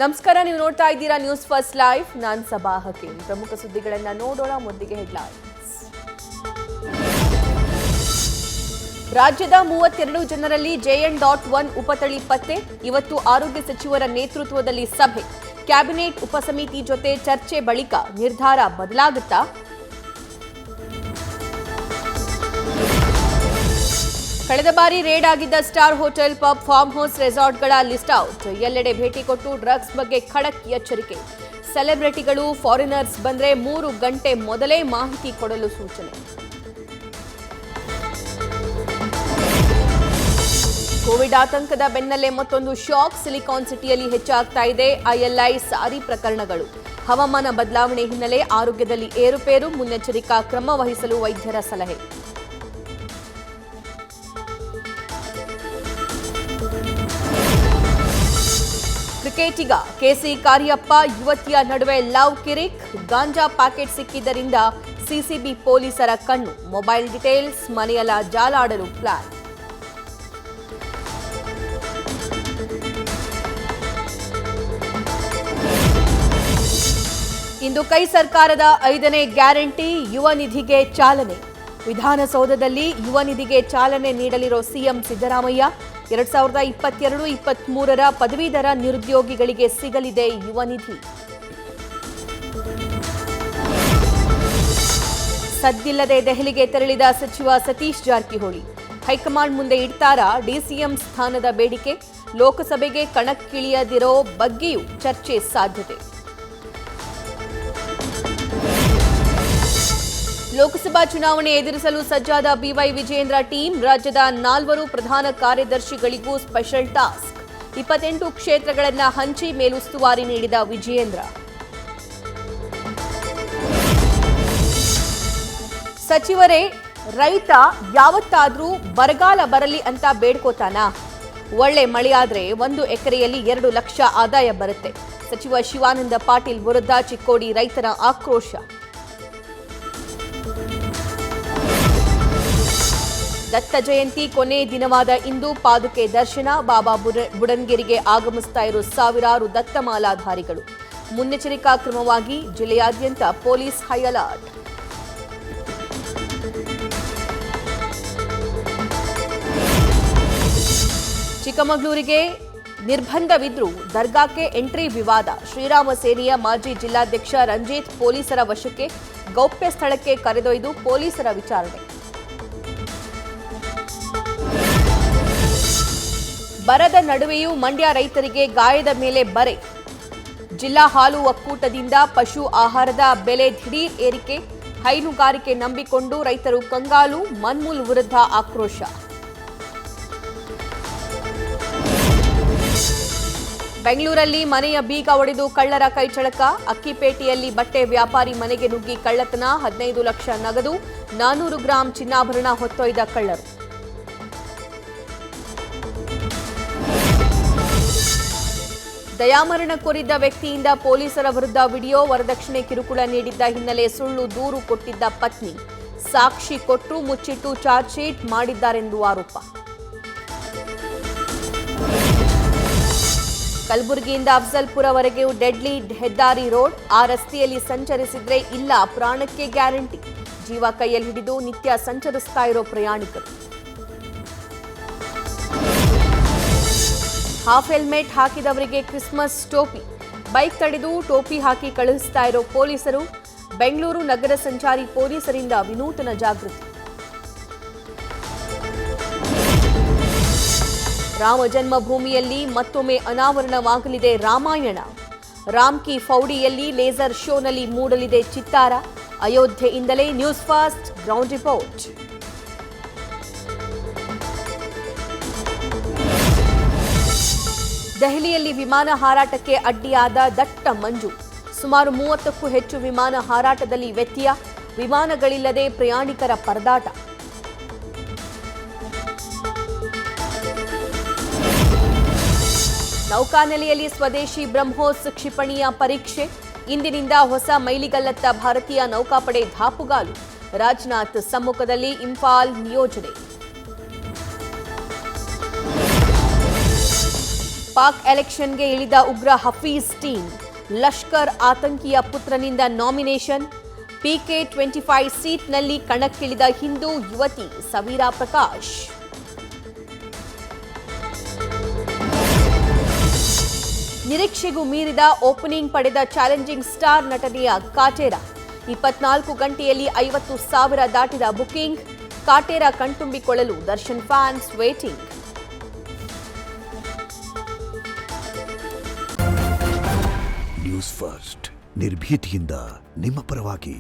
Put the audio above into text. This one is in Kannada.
ನಮಸ್ಕಾರ, ನೀವು ನೋಡ್ತಾ ಇದ್ದೀರಾ ನ್ಯೂಸ್ ಫಸ್ಟ್ ಲೈವ್. ನಾನು ಸಬಾ ಹಕೀಂ. ಪ್ರಮುಖ ಸುದ್ದಿಗಳನ್ನ ನೋಡೋಣ. ಮೊದಲಿಗೆ ಹೆಡ್ಲೈನ್ಸ್. ರಾಜ್ಯದ 32 ಜನರಲ್ಲಿ JN.1 ಉಪತಳಿ ಪತ್ತೆ. ಇವತ್ತು ಆರೋಗ್ಯ ಸಚಿವರ ನೇತೃತ್ವದಲ್ಲಿ ಸಭೆ. ಕ್ಯಾಬಿನೆಟ್ ಉಪಸಮಿತಿ ಜೊತೆ ಚರ್ಚೆ ಬಳಿಕ ನಿರ್ಧಾರ ಬದಲಾಗುತ್ತಾ? ಕಳೆದ ಬಾರಿ ರೇಡ್ ಆಗಿದ್ದ star hotel, pub, farm house, ರೆಸಾರ್ಟ್ಗಳ ಲಿಸ್ಟ್ ಔಟ್. ಎಲ್ಲೆಡೆ ಭೇಟಿ ಕೊಟ್ಟು ಡ್ರಗ್ಸ್ ಬಗ್ಗೆ ಖಡಕ್ ಎಚ್ಚರಿಕೆ. ಸೆಲೆಬ್ರಿಟಿಗಳು, ಫಾರಿನರ್ಸ್ ಬಂದ್ರೆ 3 ಗಂಟೆ ಮೊದಲೇ ಮಾಹಿತಿ ಕೊಡಲು ಸೂಚನೆ. ಕೋವಿಡ್ ಆತಂಕದ ಬೆನ್ನಲ್ಲೇ ಮತ್ತೊಂದು ಶಾಕ್. ಸಿಲಿಕಾನ್ ಸಿಟಿಯಲ್ಲಿ ಹೆಚ್ಚಾಗ್ತಾ ಇದೆ ILI ಸಾರಿ ಪ್ರಕರಣಗಳು. ಹವಾಮಾನ ಬದಲಾವಣೆ ಹಿನ್ನೆಲೆ ಆರೋಗ್ಯದಲ್ಲಿ ಏರುಪೇರು. ಮುನ್ನೆಚ್ಚರಿಕಾ ಕ್ರಮ ವಹಿಸಲು ವೈದ್ಯರ ಸಲಹೆ. ಕ್ರಿಕೆಟಿಗ KC ಕಾರ್ಯಪ್ಪ ಯುವತಿಯ ನಡುವೆ ಲವ್ ಕಿರಿಕ್. ಗಾಂಜಾ ಪ್ಯಾಕೆಟ್ ಸಿಕ್ಕಿದ್ದರಿಂದ CCB ಪೊಲೀಸರ ಕಣ್ಣು. ಮೊಬೈಲ್ ಡೀಟೇಲ್ಸ್, ಮನೆಯಲ್ಲ ಜಾಲಾಡಲು ಪ್ಲಾನ್. ಇಂದು ಕೈ ಸರ್ಕಾರದ 5ನೇ ಗ್ಯಾರಂಟಿ ಯುವ ನಿಧಿಗೆ ಚಾಲನೆ. ವಿಧಾನಸೌಧದಲ್ಲಿ ಯುವ ನಿಧಿಗೆ ಚಾಲನೆ ನೀಡಲಿರೋ ಸಿಎಂ ಸಿದ್ದರಾಮಯ್ಯ. 2022-23 ಪದವೀಧರ ನಿರುದ್ಯೋಗಿಗಳಿಗೆ ಸಿಗಲಿದೆ ಯುವ ನಿಧಿ. ಸದ್ದಿಲ್ಲದೆ ದೆಹಲಿಗೆ ತೆರಳಿದ ಸಚಿವ ಸತೀಶ್ ಜಾರಕಿಹೊಳಿ. ಹೈಕಮಾಂಡ್ ಮುಂದೆ ಇಡ್ತಾರಾ DCM ಸ್ಥಾನದ ಬೇಡಿಕೆ? ಲೋಕಸಭೆಗೆ ಕಣಕ್ಕಿಳಿಯದಿರೋ ಬಗ್ಗೆಯೂ ಚರ್ಚೆ ಸಾಧ್ಯತೆ. ಲೋಕಸಭಾ ಚುನಾವಣೆ ಎದುರಿಸಲು ಸಜ್ಜಾದ BY ವಿಜಯೇಂದ್ರ ಟೀಮ್. ರಾಜ್ಯದ 4 ಪ್ರಧಾನ ಕಾರ್ಯದರ್ಶಿಗಳಿಗೂ ಸ್ಪೆಷಲ್ ಟಾಸ್ಕ್. 28 ಕ್ಷೇತ್ರಗಳನ್ನು ಹಂಚಿ ಮೇಲುಸ್ತುವಾರಿ ನೀಡಿದ ವಿಜಯೇಂದ್ರ. ಸಚಿವರೇ, ರೈತ ಯಾವತ್ತಾದ್ರೂ ಬರಗಾಲ ಬರಲಿ ಅಂತ ಬೇಡ್ಕೋತಾನಾ? ಒಳ್ಳೆ ಮಳೆಯಾದ್ರೆ 1 ಎಕರೆಯಲ್ಲಿ 2 ಲಕ್ಷ ಆದಾಯ ಬರುತ್ತೆ. ಸಚಿವ ಶಿವಾನಂದ ಪಾಟೀಲ್ ವಿರುದ್ಧ ಚಿಕ್ಕೋಡಿ ರೈತರ ಆಕ್ರೋಶ. ದತ್ತ ಜಯಂತಿ ಕೊನೆ ದಿನವಾದ ಇಂದು ಪಾದುಕೆ ದರ್ಶನ. ಬಾಬಾ ಬುಡನ್ಗಿರಿಗೆ ಆಗಮಿಸ್ತಾ ಇರೋ ಸಾವಿರಾರು ದತ್ತಮಾಲಾಧಾರಿಗಳು. ಮುನ್ನೆಚ್ಚರಿಕಾ ಕ್ರಮವಾಗಿ ಜಿಲ್ಲೆಯಾದ್ಯಂತ ಪೊಲೀಸ್ ಹೈ ಅಲರ್ಟ್. ಚಿಕ್ಕಮಗಳೂರಿಗೆ ನಿರ್ಬಂಧವಿದ್ರೂ ದರ್ಗಾಕ್ಕೆ ಎಂಟ್ರಿ ವಿವಾದ. ಶ್ರೀರಾಮ ಸೇನೆಯ ಮಾಜಿ ಜಿಲ್ಲಾಧ್ಯಕ್ಷ ರಂಜಿತ್ ಪೊಲೀಸರ ವಶಕ್ಕೆ. ಗೌಪ್ಯ ಸ್ಥಳಕ್ಕೆ ಕರೆದೊಯ್ದು ಪೊಲೀಸರ ವಿಚಾರಣೆ. ಬರದ ನಡುವೆಯೂ ಮಂಡ್ಯ ರೈತರಿಗೆ ಗಾಯದ ಮೇಲೆ ಬರೆ. ಜಿಲ್ಲಾ ಹಾಲು ಒಕ್ಕೂಟದಿಂದ ಪಶು ಆಹಾರದ ಬೆಲೆ ದಿಢೀರ್ ಏರಿಕೆ. ಹೈನುಗಾರಿಕೆ ನಂಬಿಕೊಂಡು ರೈತರು ಕಂಗಾಲು. ಮನ್ಮೂಲ್ ವಿರುದ್ಧ ಆಕ್ರೋಶ. ಬೆಂಗಳೂರಲ್ಲಿ ಮನೆಯ ಬೀಗ ಒಡೆದು ಕಳ್ಳರ ಕೈಚಳಕ. ಅಕ್ಕಿಪೇಟೆಯಲ್ಲಿ ಬಟ್ಟೆ ವ್ಯಾಪಾರಿ ಮನೆಗೆ ನುಗ್ಗಿ ಕಳ್ಳತನ. 15 ಲಕ್ಷ ನಗದು, 400 ಗ್ರಾಂ ಚಿನ್ನಾಭರಣ ಹೊತ್ತೊಯ್ದ ಕಳ್ಳರು. ದಯಾಮರಣ ಕೋರಿದ್ದ ವ್ಯಕ್ತಿಯಿಂದ ಪೊಲೀಸರ ವಿರುದ್ಧ ವಿಡಿಯೋ. ವರದಕ್ಷಿಣೆ ಕಿರುಕುಳ ನೀಡಿದ್ದ ಹಿನ್ನೆಲೆ ಸುಳ್ಳು ದೂರು ಕೊಟ್ಟಿದ್ದ ಪತ್ನಿ. ಸಾಕ್ಷಿ ಕೊಟ್ಟರು ಮುಚ್ಚಿಟ್ಟು ಚಾರ್ಜ್ ಶೀಟ್ ಮಾಡಿದ್ದಾರೆಂದು ಆರೋಪ. ಕಲಬುರಗಿಯಿಂದ ಅಫ್ಜಲ್ಪುರವರೆಗೆ ಡೆಡ್ಲಿ ಹೆದ್ದಾರಿ ರೋಡ್. ಆ ರಸ್ತೆಯಲ್ಲಿ ಸಂಚರಿಸಿದ್ರೆ ಇಲ್ಲ ಪ್ರಾಣಕ್ಕೆ ಗ್ಯಾರಂಟಿ. ಜೀವ ಕೈಯಲ್ಲಿ ಹಿಡಿದು ನಿತ್ಯ ಸಂಚರಿಸ್ತಾ ಇರೋ ಪ್ರಯಾಣಿಕರು. ಹಾಫ್ ಹೆಲ್ಮೆಟ್ ಹಾಕಿದವರಿಗೆ ಕ್ರಿಸ್ಮಸ್ ಟೋಪಿ. ಬೈಕ್ ತಡೆದು ಟೋಪಿ ಹಾಕಿ ಕಳುಹಿಸ್ತಾ ಇರೋ ಪೊಲೀಸರು. ಬೆಂಗಳೂರು ನಗರ ಸಂಚಾರಿ ಪೊಲೀಸರಿಂದ ವಿನೂತನ ಜಾಗೃತಿ. ರಾಮ ಜನ್ಮಭೂಮಿಯಲ್ಲಿ ಮತ್ತೊಮ್ಮೆ ಅನಾವರಣವಾಗಲಿದೆ ರಾಮಾಯಣ. ರಾಮ್ ಕಿ ಫೌಡಿಯಲ್ಲಿ ಲೇಸರ್ ಶೋನಲ್ಲಿ ಮೂಡಲಿದೆ ಚಿತ್ತಾರ. ಅಯೋಧ್ಯೆಯಿಂದಲೇ ನ್ಯೂಸ್ ಫಾಸ್ಟ್ ಗ್ರೌಂಡ್ ರಿಪೋರ್ಟ್. ದೆಹಲಿಯಲ್ಲಿ ವಿಮಾನ ಹಾರಾಟಕ್ಕೆ ಅಡ್ಡಿಯಾದ ದಟ್ಟ ಮಂಜು. ಸುಮಾರು 30ಕ್ಕೂ ಹೆಚ್ಚು ವಿಮಾನ ಹಾರಾಟದಲ್ಲಿ ವ್ಯತ್ಯಯ. ವಿಮಾನಗಳಿಲ್ಲದೆ ಪ್ರಯಾಣಿಕರ ಪರದಾಟ. ನೌಕಾನೆಲೆಯಲ್ಲಿ ಸ್ವದೇಶಿ ಬ್ರಹ್ಮೋಸ್ ಕ್ಷಿಪಣಿಯ ಪರೀಕ್ಷೆ. ಇಂದಿನಿಂದ ಹೊಸ ಮೈಲಿಗಲ್ಲತ್ತ ಭಾರತೀಯ ನೌಕಾಪಡೆ ದಾಪುಗಾಲು. ರಾಜನಾಥ್ ಸಮ್ಮುಖದಲ್ಲಿ ಇಂಫಾಲ್ ನಿಯೋಜನೆ. ಪಾಕ್ ಎಲೆಕ್ಷನ್ಗೆ ಇಳಿದ ಉಗ್ರ ಹಫೀಜ್ ಟೀಮ್ ಲಷ್ಕರ್ ಆತಂಕಿಯ ಪುತ್ರನಿಂದ ನಾಮಿನೇಷನ್. ಪಿಕೆ 25 ಸೀಟ್ನಲ್ಲಿ ಕಣಕ್ಕಿಳಿದ ಹಿಂದೂ ಯುವತಿ ಸವೀರಾ ಪ್ರಕಾಶ್. ನಿರೀಕ್ಷೆಗೂ ಮೀರಿದ ಓಪನಿಂಗ್ ಪಡೆದ ಚಾಲೆಂಜಿಂಗ್ ಸ್ಟಾರ್ ನಟನೆಯ ಕಾಟೇರ. 24 ಗಂಟೆಯಲ್ಲಿ 50,000 ದಾಟಿದ ಬುಕಿಂಗ್. ಕಾಟೇರ ಕಣ್ತುಂಬಿಕೊಳ್ಳಲು Darshan fans waiting. News first ನಿರ್ಭೀತಿಯಿಂದ ನಿಮ್ಮ ಪರವಾಗಿ.